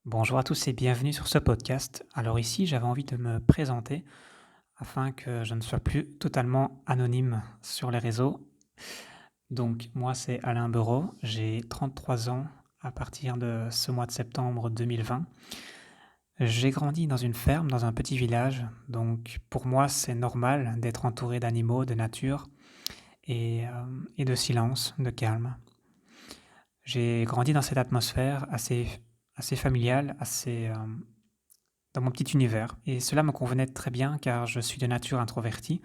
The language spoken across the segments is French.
Bonjour à tous et bienvenue sur ce podcast. Alors ici, j'avais envie de me présenter afin que je ne sois plus totalement anonyme sur les réseaux. Donc moi, c'est Alain Bereau, j'ai 33 ans à partir de ce mois de septembre 2020. J'ai grandi dans une ferme, dans un petit village, donc pour moi, c'est normal d'être entouré d'animaux, de nature et de silence, de calme. J'ai grandi dans cette atmosphère assez familiale, dans mon petit univers. Et cela me convenait très bien car je suis de nature introvertie,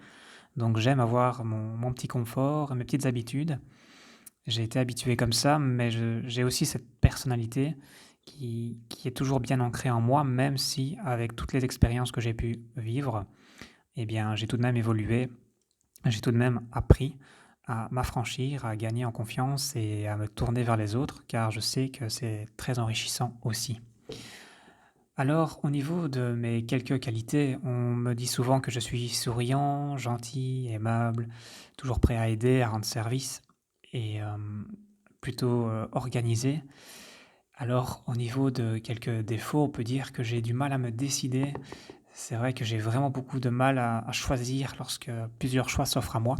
donc j'aime avoir mon petit confort, mes petites habitudes. J'ai été habitué comme ça, mais j'ai aussi cette personnalité qui est toujours bien ancrée en moi, même si avec toutes les expériences que j'ai pu vivre, eh bien, j'ai tout de même évolué, j'ai tout de même appris à m'affranchir, à gagner en confiance et à me tourner vers les autres, car je sais que c'est très enrichissant aussi. Alors, au niveau de mes quelques qualités, on me dit souvent que je suis souriant, gentil, aimable, toujours prêt à aider, à rendre service et plutôt organisé. Alors, au niveau de quelques défauts, on peut dire que j'ai du mal à me décider. C'est vrai que j'ai vraiment beaucoup de mal à choisir lorsque plusieurs choix s'offrent à moi.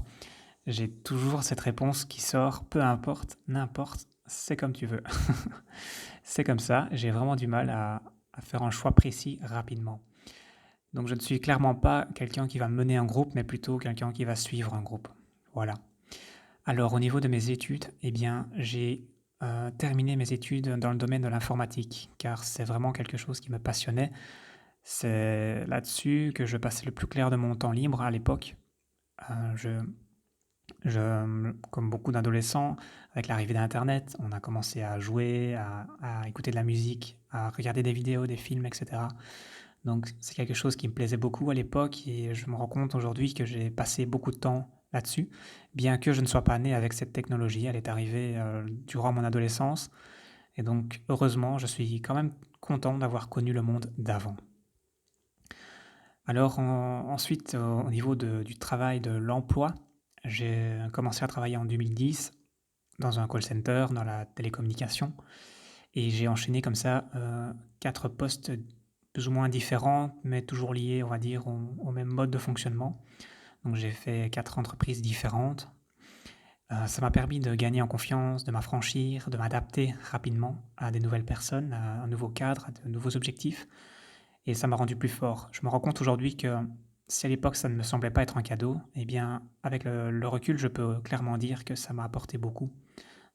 J'ai toujours cette réponse qui sort, peu importe, n'importe, c'est comme tu veux. C'est comme ça, j'ai vraiment du mal à faire un choix précis rapidement. Donc je ne suis clairement pas quelqu'un qui va mener un groupe, mais plutôt quelqu'un qui va suivre un groupe. Voilà. Alors au niveau de mes études, eh bien j'ai terminé mes études dans le domaine de l'informatique, car c'est vraiment quelque chose qui me passionnait. C'est là-dessus que je passais le plus clair de mon temps libre à l'époque. Euh, je, comme beaucoup d'adolescents, avec l'arrivée d'Internet, on a commencé à jouer, à écouter de la musique, à regarder des vidéos, des films, etc. Donc c'est quelque chose qui me plaisait beaucoup à l'époque et je me rends compte aujourd'hui que j'ai passé beaucoup de temps là-dessus, bien que je ne sois pas né avec cette technologie. Elle est arrivée durant mon adolescence et donc heureusement, je suis quand même content d'avoir connu le monde d'avant. Alors ensuite, au niveau du travail, de l'emploi, j'ai commencé à travailler en 2010 dans un call center, dans la télécommunication, et j'ai enchaîné comme ça 4 postes plus ou moins différents, mais toujours liés, on va dire, au même mode de fonctionnement. Donc j'ai fait 4 entreprises différentes. Ça m'a permis de gagner en confiance, de m'affranchir, de m'adapter rapidement à des nouvelles personnes, à un nouveau cadre, à de nouveaux objectifs. Et ça m'a rendu plus fort. Je me rends compte aujourd'hui que si à l'époque ça ne me semblait pas être un cadeau, eh bien avec le recul, je peux clairement dire que ça m'a apporté beaucoup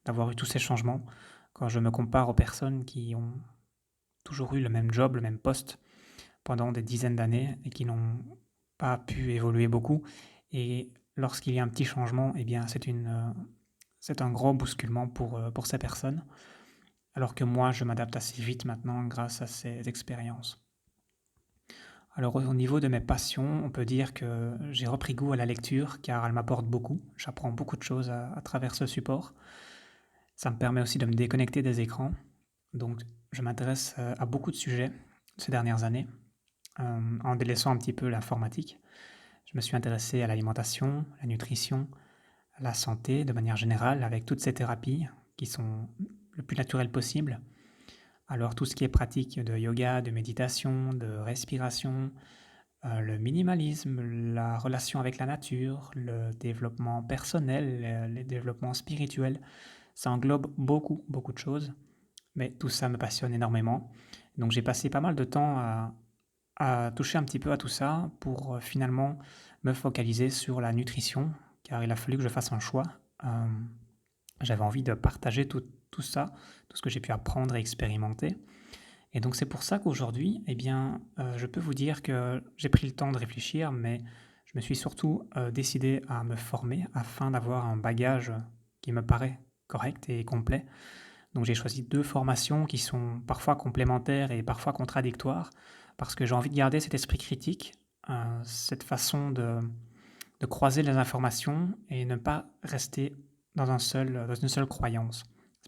d'avoir eu tous ces changements. Quand je me compare aux personnes qui ont toujours eu le même job, le même poste pendant des dizaines d'années et qui n'ont pas pu évoluer beaucoup. Et lorsqu'il y a un petit changement, eh bien c'est un gros bousculement pour ces personnes. Alors que moi, je m'adapte assez vite maintenant grâce à ces expériences. Alors au niveau de mes passions, on peut dire que j'ai repris goût à la lecture car elle m'apporte beaucoup. J'apprends beaucoup de choses à travers ce support. Ça me permet aussi de me déconnecter des écrans. Donc je m'intéresse à beaucoup de sujets ces dernières années, en délaissant un petit peu l'informatique. Je me suis intéressé à l'alimentation, la nutrition, à la santé de manière générale, avec toutes ces thérapies qui sont le plus naturelles possible. Alors tout ce qui est pratique de yoga, de méditation, de respiration, le minimalisme, la relation avec la nature, le développement personnel, les développements spirituels, ça englobe beaucoup, beaucoup de choses. Mais tout ça me passionne énormément. Donc j'ai passé pas mal de temps à toucher un petit peu à tout ça pour finalement me focaliser sur la nutrition, car il a fallu que je fasse un choix. Euh, J'avais envie de partager tout ça, tout ce que j'ai pu apprendre et expérimenter. Et donc c'est pour ça qu'aujourd'hui, eh bien, je peux vous dire que j'ai pris le temps de réfléchir, mais je me suis surtout décidé à me former afin d'avoir un bagage qui me paraît correct et complet. Donc j'ai choisi 2 formations qui sont parfois complémentaires et parfois contradictoires, parce que j'ai envie de garder cet esprit critique, cette façon de croiser les informations et ne pas rester dans une seule croyance.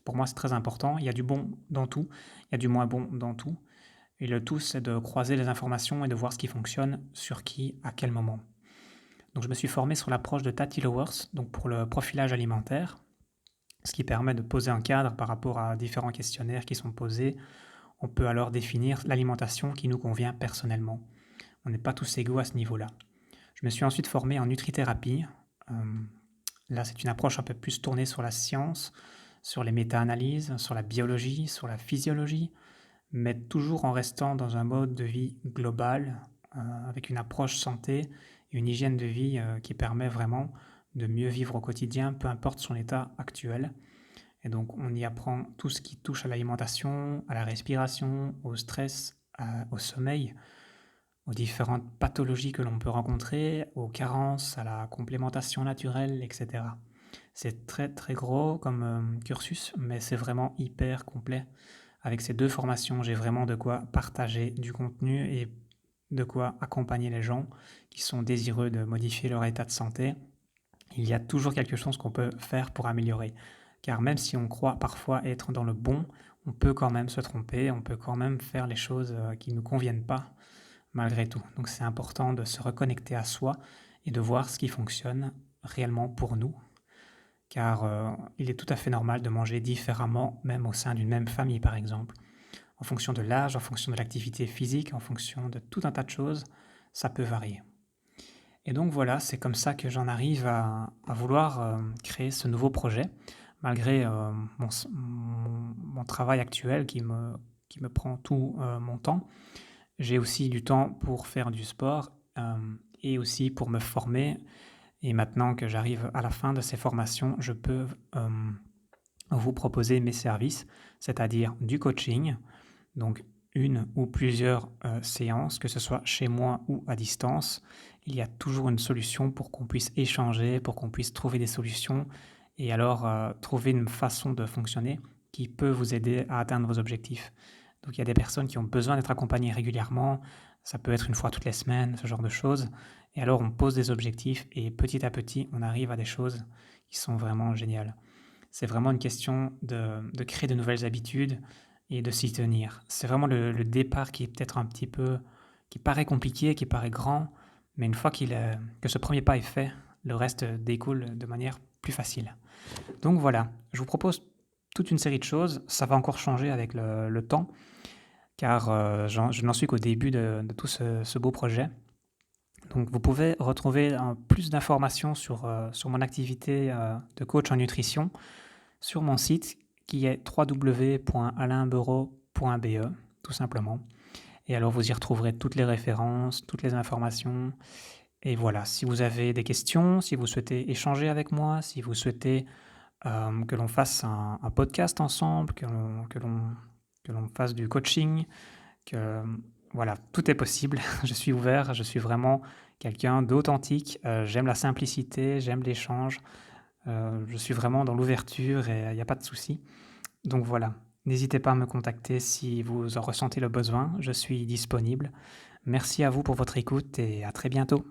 Pour moi, c'est très important. Il y a du bon dans tout, il y a du moins bon dans tout. Et le tout, c'est de croiser les informations et de voir ce qui fonctionne sur qui, à quel moment. Donc je me suis formé sur l'approche de Tati Lowers, donc pour le profilage alimentaire, ce qui permet de poser un cadre par rapport à différents questionnaires qui sont posés. on peut alors définir l'alimentation qui nous convient personnellement. On n'est pas tous égaux à ce niveau-là. Je me suis ensuite formé en nutrithérapie. Hem, Là, c'est une approche un peu plus tournée sur la science, sur les méta-analyses, sur la biologie, sur la physiologie, mais toujours en restant dans un mode de vie global, avec une approche santé et une hygiène de vie, qui permet vraiment de mieux vivre au quotidien, peu importe son état actuel. Et donc on y apprend tout ce qui touche à l'alimentation, à la respiration, au stress, au sommeil, aux différentes pathologies que l'on peut rencontrer, aux carences, à la complémentation naturelle, et cetera. C'est très, très gros comme, cursus, mais c'est vraiment hyper complet. Avec ces 2 formations, j'ai vraiment de quoi partager du contenu et de quoi accompagner les gens qui sont désireux de modifier leur état de santé. Il y a toujours quelque chose qu'on peut faire pour améliorer. Car même si on croit parfois être dans le bon, on peut quand même se tromper, on peut quand même faire les choses, qui ne nous conviennent pas malgré tout. Donc c'est important de se reconnecter à soi et de voir ce qui fonctionne réellement pour nous, car il est tout à fait normal de manger différemment, même au sein d'une même famille par exemple. En fonction de l'âge, en fonction de l'activité physique, en fonction de tout un tas de choses, ça peut varier. Et donc voilà, c'est comme ça que j'en arrive à vouloir créer ce nouveau projet, malgré mon travail actuel qui me prend tout mon temps. J'ai aussi du temps pour faire du sport, et aussi pour me former. Et maintenant que j'arrive à la fin de ces formations, je peux, vous proposer mes services, c'est-à-dire du coaching, donc une ou plusieurs, séances, que ce soit chez moi ou à distance. Il y a toujours une solution pour qu'on puisse échanger, pour qu'on puisse trouver des solutions et alors, trouver une façon de fonctionner qui peut vous aider à atteindre vos objectifs. Donc il y a des personnes qui ont besoin d'être accompagnées régulièrement, ça peut être une fois toutes les semaines, ce genre de choses et alors on pose des objectifs et petit à petit, on arrive à des choses qui sont vraiment géniales. C'est vraiment une question de créer de nouvelles habitudes et de s'y tenir. C'est vraiment le départ qui est peut-être un petit peu qui paraît compliqué, qui paraît grand, mais une fois que ce premier pas est fait, le reste découle de manière plus facile. Donc voilà, je vous propose toute une série de choses. Ça va encore changer avec le temps, car je n'en suis qu'au début de tout ce beau projet. Donc vous pouvez retrouver plus d'informations sur mon activité de coach en nutrition sur mon site qui est www.alainbereau.be, tout simplement. Et alors vous y retrouverez toutes les références, toutes les informations. Et voilà, si vous avez des questions, si vous souhaitez échanger avec moi, si vous souhaitez que l'on fasse un podcast ensemble, que l'on fasse du coaching, que voilà, tout est possible. Je suis ouvert, je suis vraiment quelqu'un d'authentique. J'aime la simplicité, j'aime l'échange. Je suis vraiment dans l'ouverture et il n'y a pas de souci. Donc voilà, n'hésitez pas à me contacter si vous en ressentez le besoin, je suis disponible. Merci à vous pour votre écoute et à très bientôt.